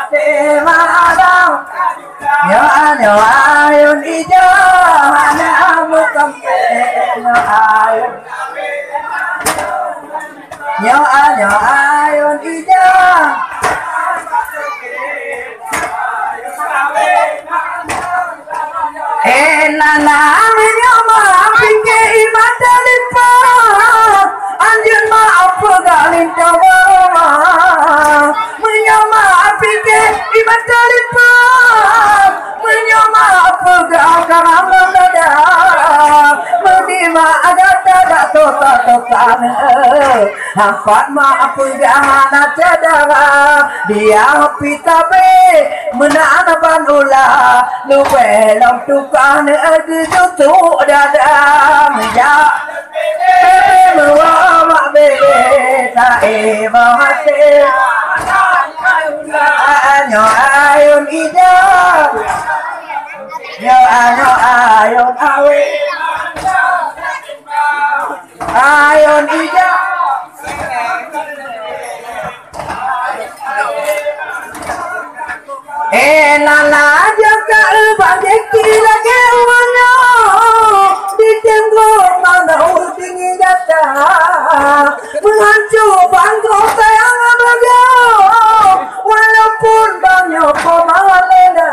hati malam Nyo ayun ijo hana mukam nyo ayun Nyo ayun ijo Nana nyo maafin ke ibadah lipa Anjun maaf pegalin coba Menyo maafin ke ibadah lipa Menyo maaf pegal karang lada Menima agar tidak total-total Hampat maaf pegangan cedera Dia pitabe Menana banula Luwe long tukang tutuk dada Menjak Bebe mewamak bebe Tae bahate Nyo ayun ijab Nyo ayun awe Ayun ijab Nana jaga bangki lagi uangnya di tembok mana tinggi jata menghancur bangkok sayang abagio walaupun banyak pemalena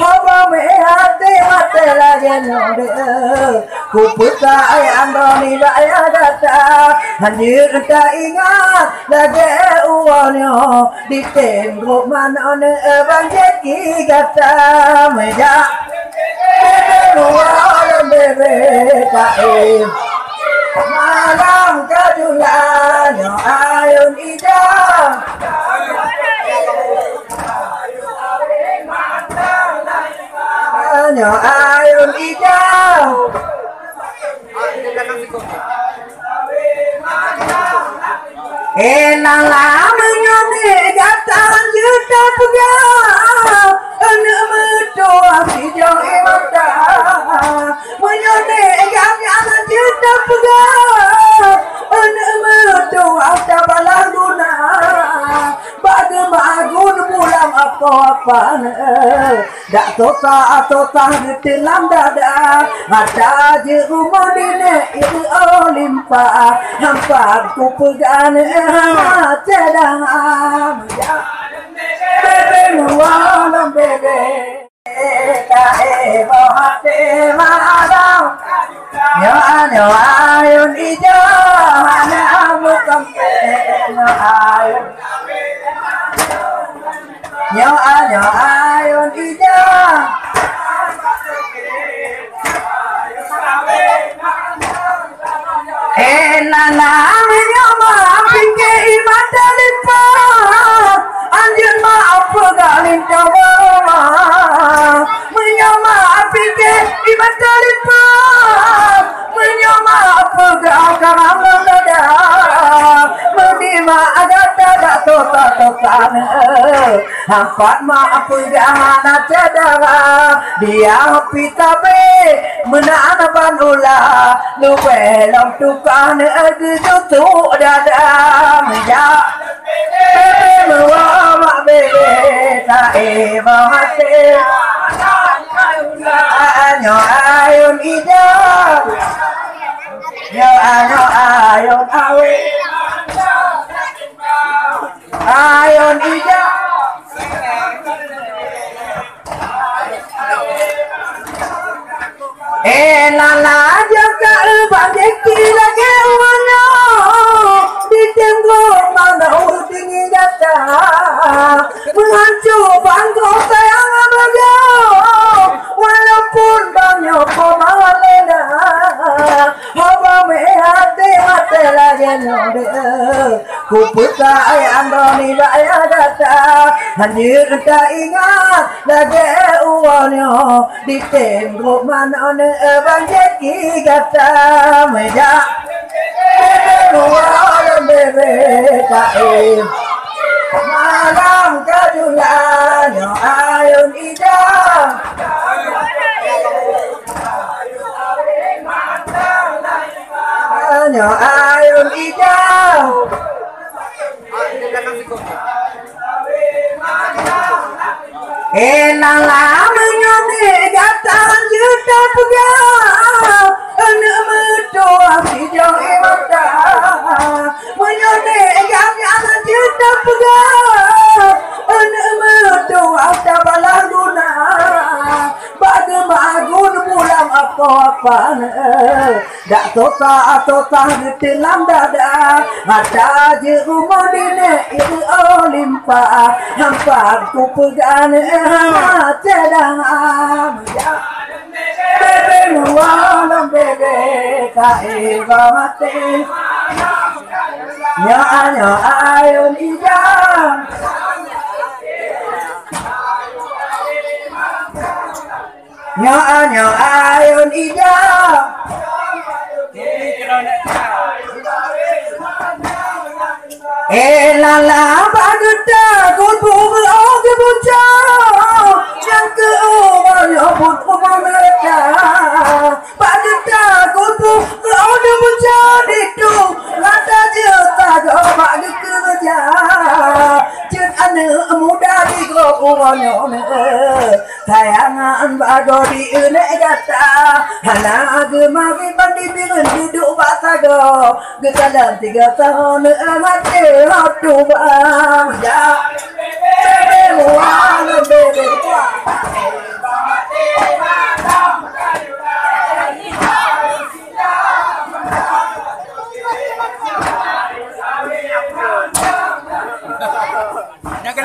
haba mehati mati lagi nyode ku putai andoni daya data hadir tak ingat lagi uangnya di tembok mana bangki kata meja bebe tae malam kajulan yo ayun ida yo ayun ida enang lama nyone gatan juta pegang anak mertua si jong emata menyone gatan juta pegang anak mertua tak balas guna bagi magun pulang apa-apa dak tota getilam dada ada je rumah dine itu olimpa hampa ku pegang cadangan bebe mualam bebe tae bahate malam nyo ayun ijo hana mukam nyo ayun nyo ayun ijo nana nyo maafin ke ibadah lipa Anjun maaf pegalin coba Menyo maafin ke ibadah lipa Menyo maaf pegal karang lada Menima agar tidak total-total Hampat maaf pegangan cedera Dia pitabe Menana banula Luwe long tukang tutuk dada Menjak Bebe mewamak bebe Tae bahate Nyo ayun ijab Nyo ayun awe Ayun ijab Nana jaga bangki lagi uangnya di tembok mana tinggi jata menghancur bangkok sayang abagio walaupun banyak pemalena haba mehati mati lagi nyode ku putai andoni daya data hadir tak ingat lagi uangnya di tembok mana bangki kata meja bebe tae malam kajulan yo ayun ida yo ayun ida Lala menyone datang juta pegang anak mertua si jauh mata menyone datang juta pegang anak mertua tak balas guna bagi bagun pulang apa-apa dak tota di dalam dada ada je rumah dine itu olimpa hampa ku pegang cadangan bebe mualam bebe kae mate nya ayon ijam nya ayon ijam lala baguta kubu oge buca yang ke yo buku mereka baguta kubu oge buca itu rata juta go bagi kerja jen ane muda di go uwanyo tayangan bago di ene gata hana gemagi bandi biren duduk basago gedalam 3 tahun mati waktu bang ya bebe mual bebe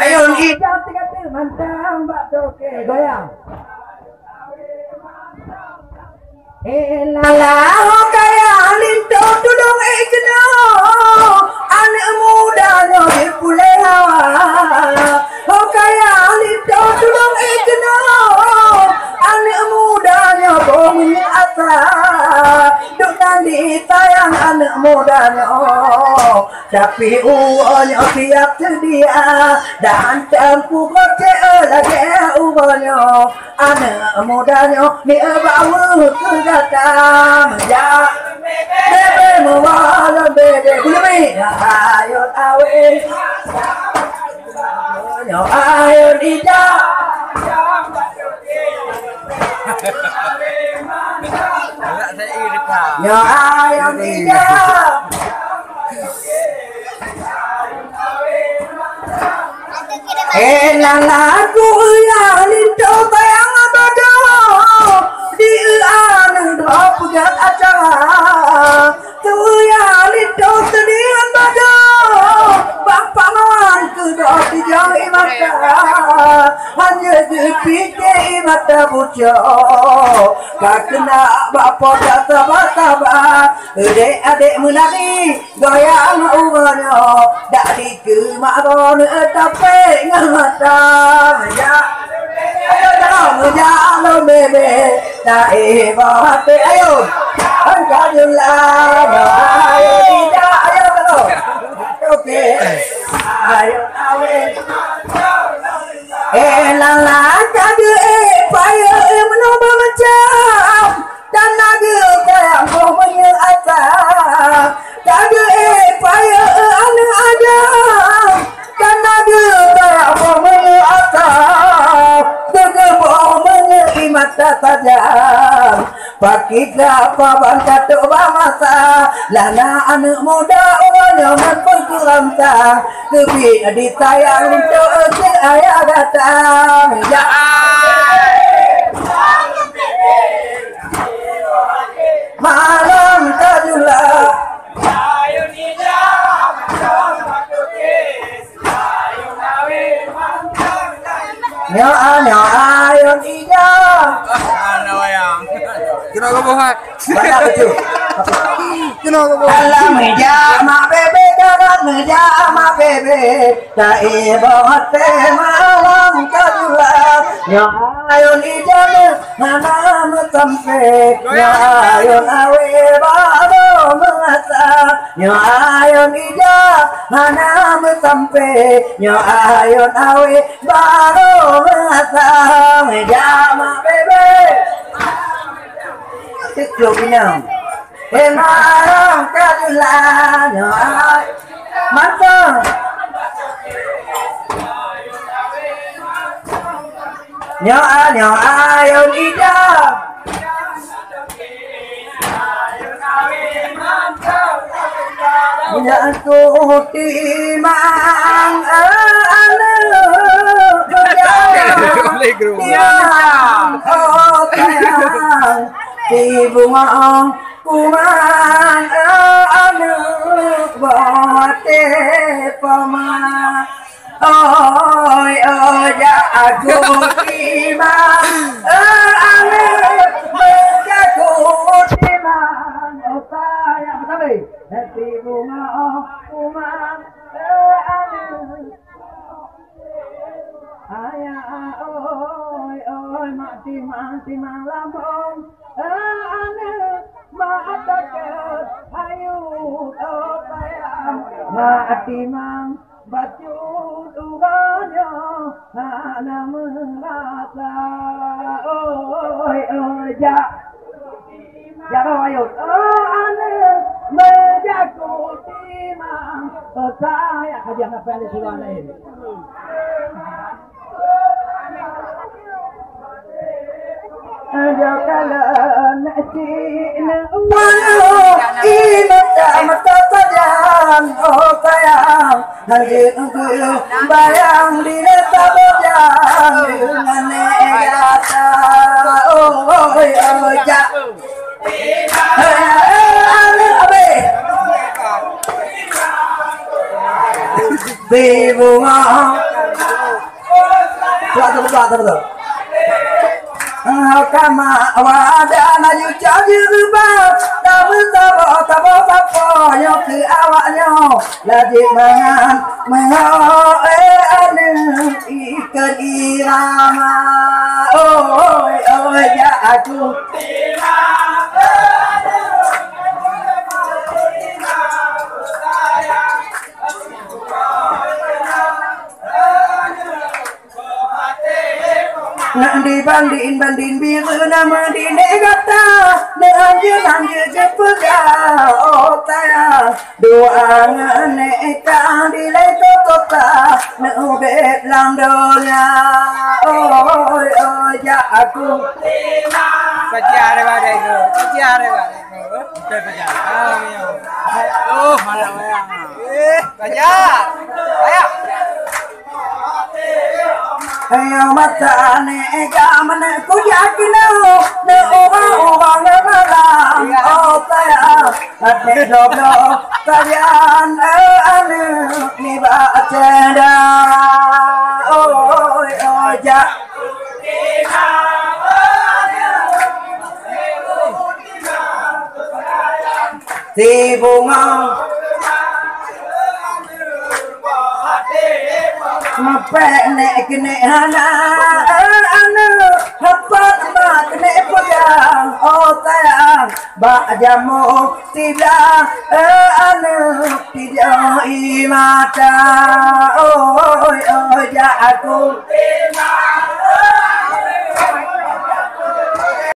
ayo hijau 3 mantang mbak toke goyang lala kaya linto tudung ikno anak muda nyori pule hawa kaya linto tudung ikno anak muda nyobong asa duk nanti tayang anak muda nyo tapi uonyo tiap sedia dan tempu koce lagi uonyo anak mudanya ni bawa ke datang ya bebe mual bebe kulmi ayo awe yo ayo ida yo ayo ida lala ku ya linto bayang abado di an drop gat acara tu ya linto sedih abado bang pahlawan ku drop di jauh mata hanya dipikir mata bujo kakena bapa kata bapa adik menari goyang ubanyo dak dikemaron tapi mata ya ayo jalan bebe tak ibate ayo alhamdulillah ayo tidak ayo kalau oke ayo awe lala jadi payah mencoba macam dan naga yang kau menyata jadi payah anak ada dan naga yang kau menyata tergebok menyeri mata tajam pakika paban katuk bangsa lana anak muda orang yang berkurang tang kebi ditayang untuk ayah datang ya malam tajula ayon ida kena gobohat mana betul kena gobohat dalam meja mak bebe dalam meja mak bebe tak ibarat malam kadula ayon ida mana sampai ayon awe baru mengasa ayon ida mana sampai ayon awe baru mengasa meja mak bebe Tiklo binang, malam kadulan, man dah. Nyo ayo lidah. Aku timang di bunga kumang anu bote pama oi ya aku timang anu aku timang saya betul di bunga kumang anu ayah oi mati lambung ane mataket ayu opayam mati mang baju tuhannya ana merasa oi ja ayo ane menjaku timang saya kajian apa yang disuruh ini Jakalan cina walau inata mata tajam oh sayang nanti engkau bayang di desa bojang dengan negara oh ja di bunga betul kama wada maju jadi rubah tabo yo ke awaknya lagi mangan ane ikan irama oh ya aku banding biru nama di negata anjir cepega oh saya doa neka di leto kota nebet langdonya oh ya aku Kejar badai itu kejar oh mana wayang kejar ayo ayo mata nega mana ku yakin ne orang malam oh saya ate doblo kalian ane ni bacenda oh ja di bunga mapene kene hana anu hapat mat ne pojang oh sayang ba jamu tidak anu tidak imata oh ja aku